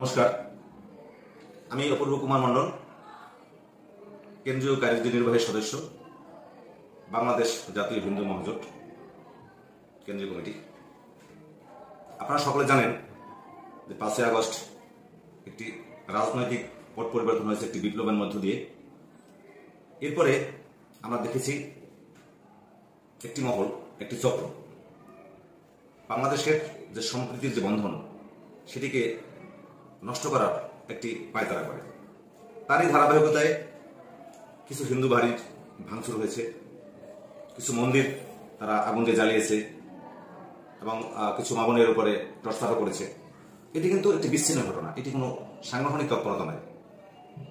নমস্কার, আমি অপূর্ব কুমার মণ্ডল, কেন্দ্রীয় কার্যনির্বাহী সদস্য, বাংলাদেশ জাতীয় হিন্দু মহাজোট কেন্দ্রীয় কমিটি। আপনারা সকলে জানেন যে 5ই আগস্ট একটি রাজনৈতিক পট পরিবর্তন হয়েছে একটি বিপ্লবের মধ্য দিয়ে। এরপরে আমরা দেখেছি একটি মহল, একটি চক্র বাংলাদেশের যে সম্প্রীতির যে বন্ধন সেটিকে নষ্ট করার একটি পায়তারা করে। তারই ধারাবাহিকতায় কিছু হিন্দু বাড়ির ভাঙচুর হয়েছে, কিছু মন্দির তারা আগুন দিয়ে জ্বালিয়েছে এবং কিছু মা বোনের উপরে টর্চারও করেছে। এটি কিন্তু একটি বিচ্ছিন্ন ঘটনা, এটি কোনো সাংগঠনিক তৎপরতা নয়।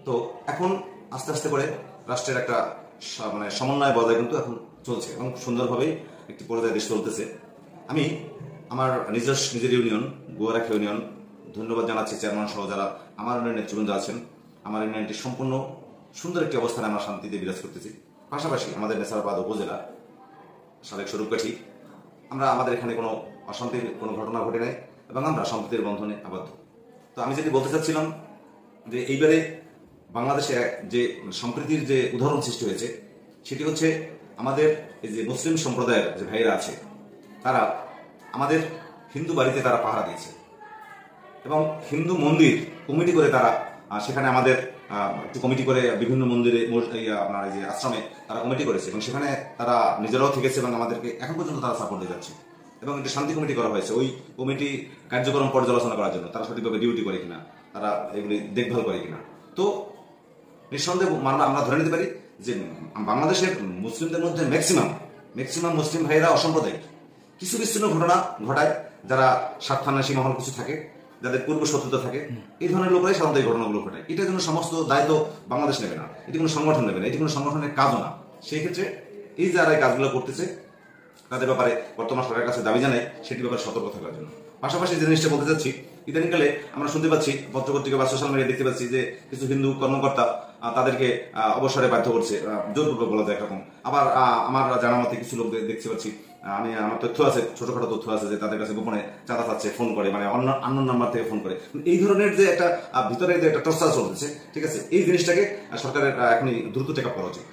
তো এখন আস্তে আস্তে করে রাষ্ট্রের একটা সমন্বয় বজায় কিন্তু এখন চলছে এবং সুন্দরভাবেই একটি পর্যায়ে দেশ চলতেছে। আমি আমার নিজের ইউনিয়ন গোয়ারাখা ইউনিয়ন ধন্যবাদ জানাচ্ছি চেয়ারম্যান সহ যারা আমার ইউনিয়নের নেতৃবৃন্দ আছেন। আমার ইউনিয়নটি সম্পূর্ণ সুন্দর একটি অবস্থানে আমরা শান্তিতে বিরাজ করতেছি। পাশাপাশি আমাদের নেসারাবাদ উপজেলা সাবেক স্বরূপকাঠি, আমরা আমাদের এখানে কোনো অশান্তির কোনো ঘটনা ঘটে নাই এবং আমরা সম্প্রীতির বন্ধনে আবদ্ধ। তো আমি যেটি বলতে চাচ্ছিলাম যে এইবারে বাংলাদেশে যে সম্প্রীতির যে উদাহরণ সৃষ্টি হয়েছে সেটি হচ্ছে আমাদের এই যে মুসলিম সম্প্রদায়ের যে ভাইরা আছে তারা আমাদের হিন্দু বাড়িতে তারা পাহারা দিয়েছে এবং হিন্দু মন্দির কমিটি করে তারা সেখানে আমাদের একটি কমিটি করে বিভিন্ন মন্দিরে আপনার এই যে আশ্রমে তারা কমিটি করেছে এবং সেখানে তারা নিজেরাও থেকেছে এবং আমাদেরকে এখন পর্যন্ত তারা সাপোর্ট দিয়ে যাচ্ছে এবং একটি শান্তি কমিটি করা হয়েছে ওই কমিটি কার্যক্রম পর্যালোচনা করার জন্য, তারা সঠিকভাবে ডিউটি করে কিনা, তারা এগুলি দেখভাল করে কিনা। তো নিঃসন্দেহে আমরা ধরে নিতে পারি যে বাংলাদেশের মুসলিমদের মধ্যে ম্যাক্সিমাম মুসলিম ভাইয়েরা অসাম্প্রদায়িক। কিছু বিচ্ছিন্ন ঘটনা ঘটায়, যারা স্বার্থান্বেষী মহল কিছু থাকে, যাদের পূর্ব শত্রুতা থাকে, এই ধরনের লোকরাই সাধারণত এই ঘটনাগুলো ঘটায়। এটার জন্য সমস্ত দায়িত্ব বাংলাদেশ নেবে না, এটি কোনো সংগঠন নেবে না, এটি কোনো সংগঠনের কাজও না। সেই ক্ষেত্রে এই যারা এই কাজগুলো করতেছে তাদের ব্যাপারে বর্তমান সরকারের কাছে দাবি জানাই সেটির ব্যাপারে সতর্ক থাকার জন্য। পাশাপাশি যে জিনিসটা বলতে চাচ্ছি, ইদানিংকালে আমরা শুনতে পাচ্ছি পত্রপত্রিকা বা সোশ্যাল মিডিয়া দেখতে পাচ্ছি যে কিছু হিন্দু কর্মকর্তা তাদেরকে অবসরে বাধ্য করছে, জোরপূর্বক বলা যায় একরকম। আবার আমার জানা মতে কিছু লোক দেখতে পাচ্ছি, আমার তথ্য আছে, ছোটখাটো তথ্য আছে যে তাদের কাছে গোপনে চাঁদা চাচ্ছে, ফোন করে, মানে অন্য নাম্বার থেকে ফোন করে। এই ধরনের যে একটা ভিতরে যে একটা টর্চার চলতেছে, ঠিক আছে, এই জিনিসটাকে সরকারের এখনই দ্রুত টেক আপ করা উচিত।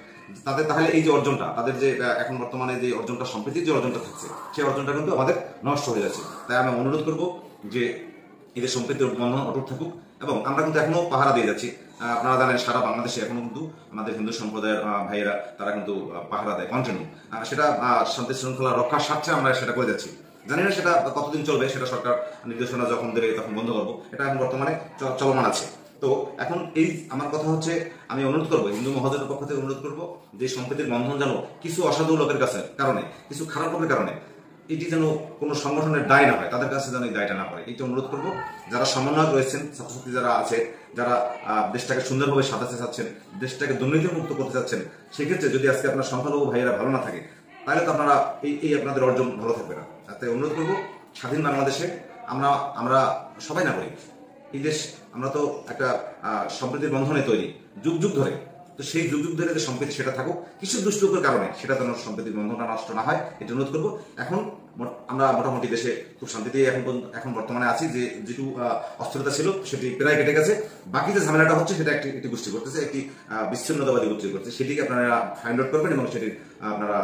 তাহলে এই যে অর্জনটা, তাদের যে এখন বর্তমানে যে অর্জনটা, সম্প্রীতির যে অর্জনটা থাকছে, সেই অর্জনটা কিন্তু আমাদের নষ্ট হয়ে যাচ্ছে। তাই আমি অনুরোধ করবো যে এদের সম্প্রীতির বন্ধন অটুট থাকুক এবং আমরা কিন্তু এখনো পাহারা দিয়ে যাচ্ছি। আপনারা জানেন সারা বাংলাদেশে এখনো কিন্তু আমাদের হিন্দু সম্প্রদায়ের ভাইয়েরা তারা কিন্তু পাহারা দেয় কন্টিনিউ। সেটা শান্তি শৃঙ্খলা রক্ষার স্বার্থে আমরা সেটা করে যাচ্ছি। জানি না সেটা কতদিন চলবে, সেটা সরকার নির্দেশনা যখন দেবে তখন বন্ধ করবো, এটা এখন বর্তমানে চলমান আছে। তো এখন এই আমার কথা হচ্ছে, আমি অনুরোধ করবো হিন্দু মহাজোটের পক্ষ থেকে অনুরোধ করবো যে সম্প্রীতির বন্ধন যেন কিছু অসাধু লোকের কারণে, কিছু খারাপ লোকের কারণে এটি যেন কোনো সংগঠনের দায় না হয়, তাদের কাছে যেন এই দায়টা না পড়ে, এইটা অনুরোধ করবো। যারা সমন্বয়ক রয়েছেন, ছাত্রছাত্রী যারা আছে, যারা দেশটাকে সুন্দরভাবে সাজাতে চাচ্ছেন, দেশটাকে দুর্নীতিমুক্ত করতে চাচ্ছেন, সেক্ষেত্রে যদি আজকে আপনার সংখ্যালঘু ভাইয়েরা ভালো না থাকে তাহলে তো আপনারা এই আপনাদের অর্জন ভালো থাকবে না। তাই অনুরোধ করবো, স্বাধীন বাংলাদেশে আমরা সবাই নাগরিক। এই দেশ আমরা তো একটা সম্প্রীতির বন্ধনে তৈরি যুগ যুগ ধরে। তো সেই যুগ যুগ ধরে যে সম্প্রীতি সেটা থাকুক, কিছু দুষ্ট লোকের কারণে সেটা যেন সম্প্রীতির বন্ধনটা নষ্ট না হয়, এটা অনুরোধ করবো। এখন আমরা মোটামুটি দেশে খুব শান্তিতে এখন বর্তমানে আছি। যে যেটু অস্থিরতা ছিল সেটি প্রায় কেটে গেছে। বাকি যে ঝামেলাটা হচ্ছে সেটা একটি গোষ্ঠী করতেছে, একটি বিচ্ছিন্নতাবাদী গোষ্ঠী করছে, সেটিকে আপনারা ফাইন্ড আউট করবেন এবং সেটির আপনারা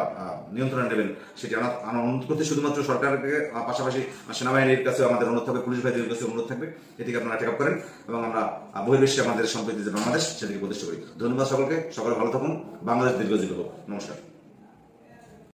নিয়ন্ত্রণে নেবেন। সেটি আমরা অনুরোধ করতে শুধুমাত্র সরকারকে, পাশাপাশি সেনাবাহিনীর কাছে আমাদের অনুরোধ থাকবে, পুলিশ ভাইদের কাছে অনুরোধ থাকবে, এটিকে আপনারা টেক আপ করেন এবং আমরা বহির্বিশ্বে আমাদের সম্প্রীতি যে বাংলাদেশ সেটিকে প্রতিষ্ঠা করি। ধন্যবাদ সকলকে, সকলে ভালো থাকুন, বাংলাদেশ দীর্ঘজীবী হোক। নমস্কার।